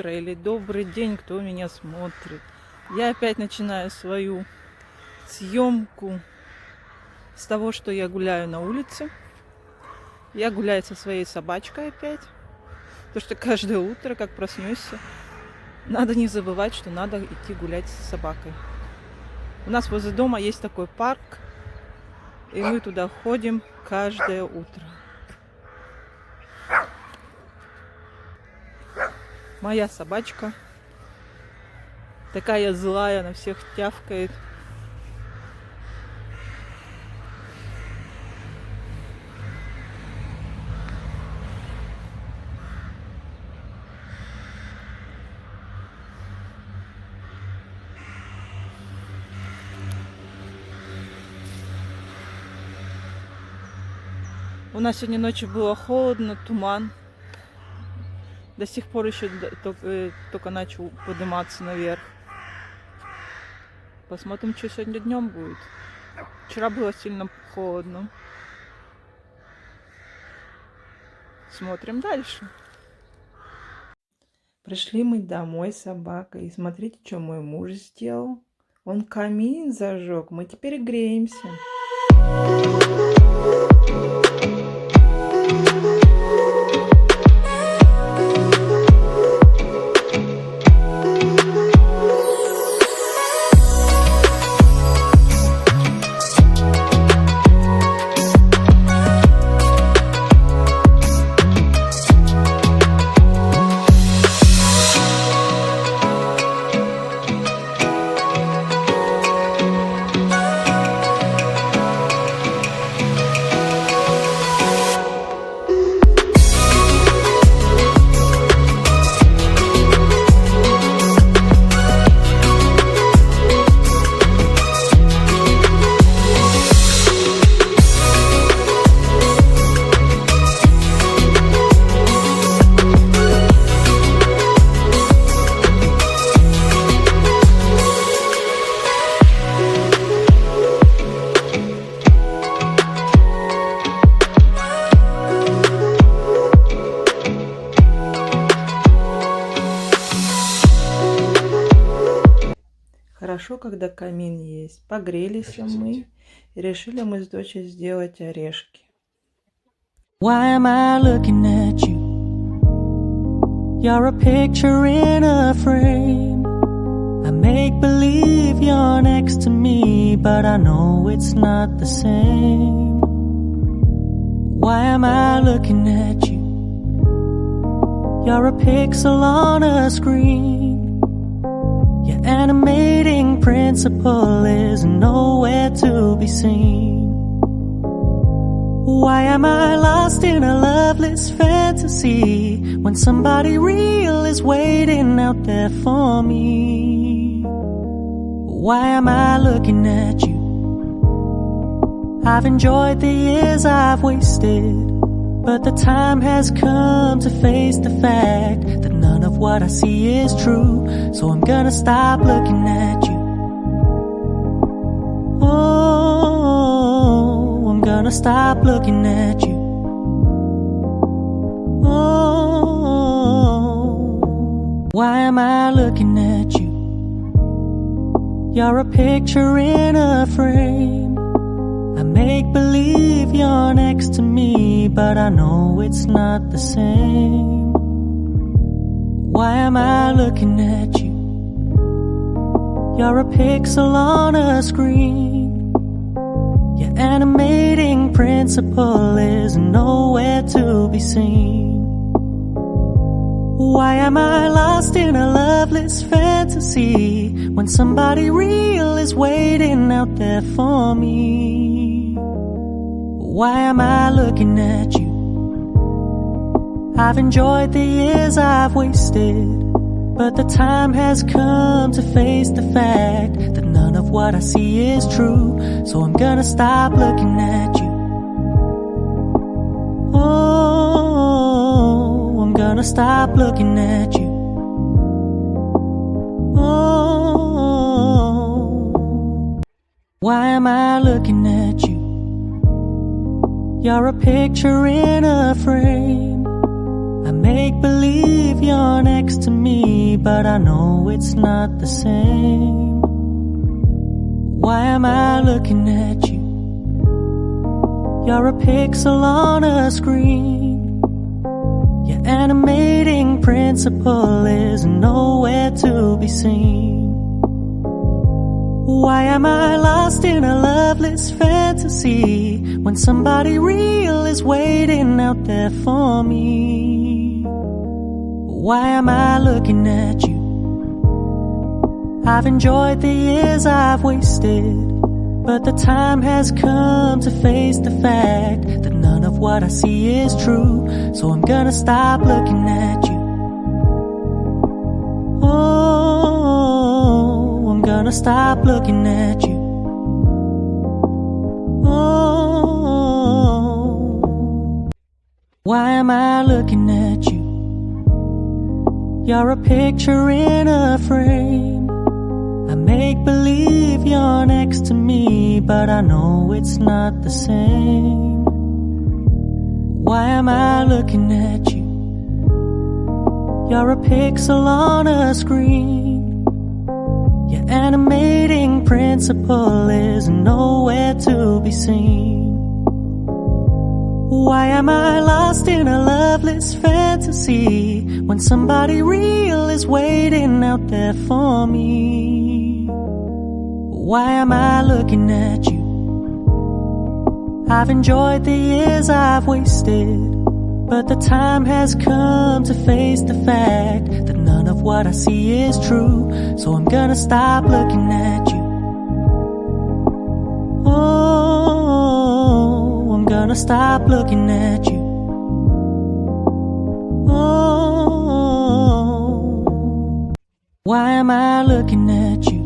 утро или добрый день, кто меня смотрит. Я опять начинаю свою съемку с того, что я гуляю на улице. Я гуляю со своей собачкой опять. Потому что каждое утро, как проснусь, надо не забывать, что надо идти гулять с собакой. У нас возле дома есть такой парк, и мы туда ходим каждое утро. Моя собачка такая злая, на всех тявкает. У нас сегодня ночью было холодно, туман. До сих пор еще только начал подниматься наверх. Посмотрим, что сегодня днем будет. Вчера было сильно холодно. Смотрим дальше. Пришли мы домой с собакой. И смотрите, что мой муж сделал. Он камин зажег. Мы теперь греемся. Хорошо, когда камин есть. Погрелись мы и решили мы с дочерью сделать орешки. Why am I looking at you? You're a picture in a frame. I make believe you're next to me, but I know it's not the same. Why am I looking at you? You're a pixel on a screen. Your animating principle is nowhere to be seen. Why am I lost in a loveless fantasy when somebody real is waiting out there for me? Why am I looking at you? I've enjoyed the years I've wasted, but the time has come to face the fact that none of what I see is true. So I'm gonna stop looking at you. Oh, I'm gonna stop looking at you. Oh, why am I looking at you? You're a picture in a frame. I make believe you're next to me, but I know it's not the same. Why am I looking at you? You're a pixel on a screen. Your animating principle is nowhere to be seen. Why am I lost in a loveless fantasy when somebody real is waiting out there for me? Why am I looking at you? I've enjoyed the years I've wasted, but the time has come to face the fact that none of what I see is true. So I'm gonna stop looking at you. Oh, I'm gonna stop looking at you. Oh, why am I looking at you? You're a picture in a frame. I make believe you're next to me, but I know it's not the same. Why am I looking at you? You're a pixel on a screen. Your animating principle is nowhere to be seen. Why am I lost in a loveless fantasy when somebody real is waiting out there for me? Why am I looking at you? I've enjoyed the years I've wasted, but the time has come to face the fact that none of what I see is true. So I'm gonna stop looking at you. Oh, I'm gonna stop looking at you. Oh, why am I looking at you? You're a picture in a frame. I make believe you're next to me, but I know it's not the same. Why am I looking at you? You're a pixel on a screen. Your animating principle is nowhere to be seen. Why am I lost in a loveless fantasy when somebody real is waiting out there for me? Why am I looking at you? I've enjoyed the years I've wasted, but the time has come to face the fact that none of what I see is true. So I'm gonna stop looking at you. Oh, I'm gonna stop looking at you. Oh, why am I looking at you?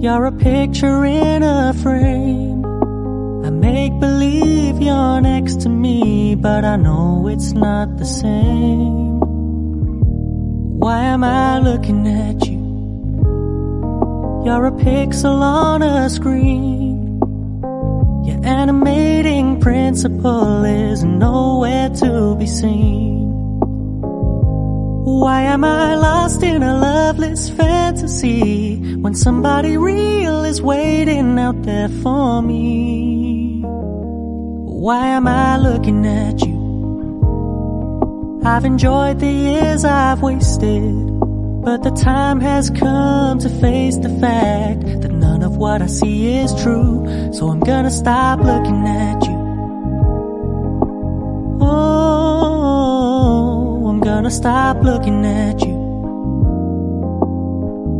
You're a picture in a frame. I make believe you're next to me, but I know it's not the same. Why am I looking at you? You're a pixel on a screen. Your animating principle is nowhere to be seen. Why am I lost in a loveless fantasy when somebody real is waiting out there for me? Why am I looking at you? I've enjoyed the years I've wasted, but the time has come to face the fact that none of what I see is true. So I'm gonna stop looking at you. Oh, I'm gonna stop looking at you.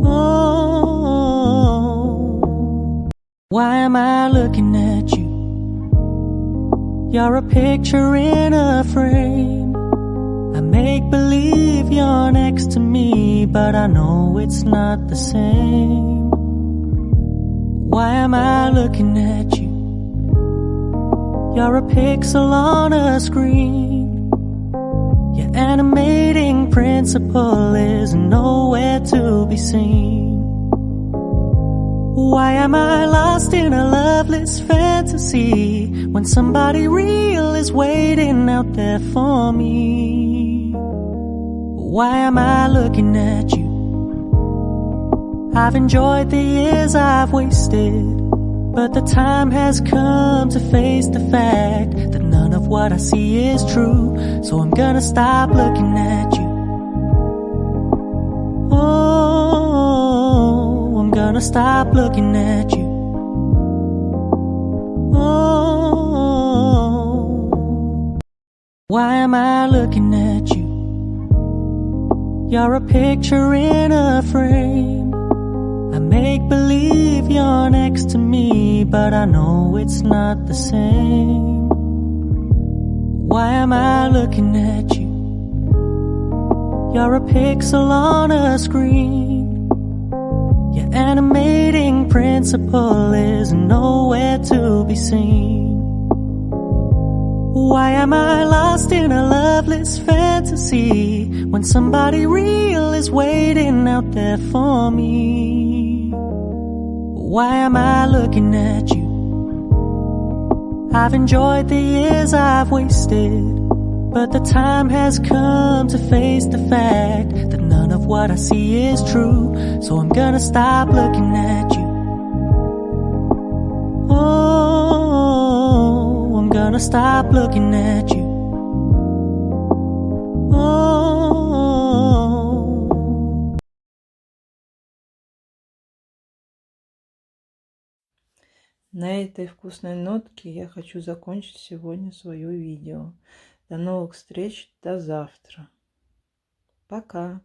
Oh, why am I looking at you? You're a picture in a frame. I make believe you're next to me, but I know it's not the same. Why am I looking at you? You're a pixel on a screen. Your animating principle is nowhere to be seen. Why am I lost in a loveless fantasy when somebody real is waiting out there for me? Why am I looking at you? I've enjoyed the years I've wasted, but the time has come to face the fact that none of what I see is true. So I'm gonna stop looking at you. Oh, I'm gonna stop looking at you. Oh, why am I looking at you? You're a picture in a frame. I make believe you're next to me, but I know it's not the same. Why am I looking at you? You're a pixel on a screen. Your animating principle is nowhere to be seen. Why am I lost in a loveless fantasy when somebody real is waiting out there for me? Why am I looking at you? I've enjoyed the years I've wasted, But the time has come to face the fact that none of what I see is true. So I'm gonna stop looking at you. Oh, I'm gonna stop looking at you. Oh. На этой вкусной нотке я хочу закончить сегодня свое видео. До новых встреч, до завтра. Пока.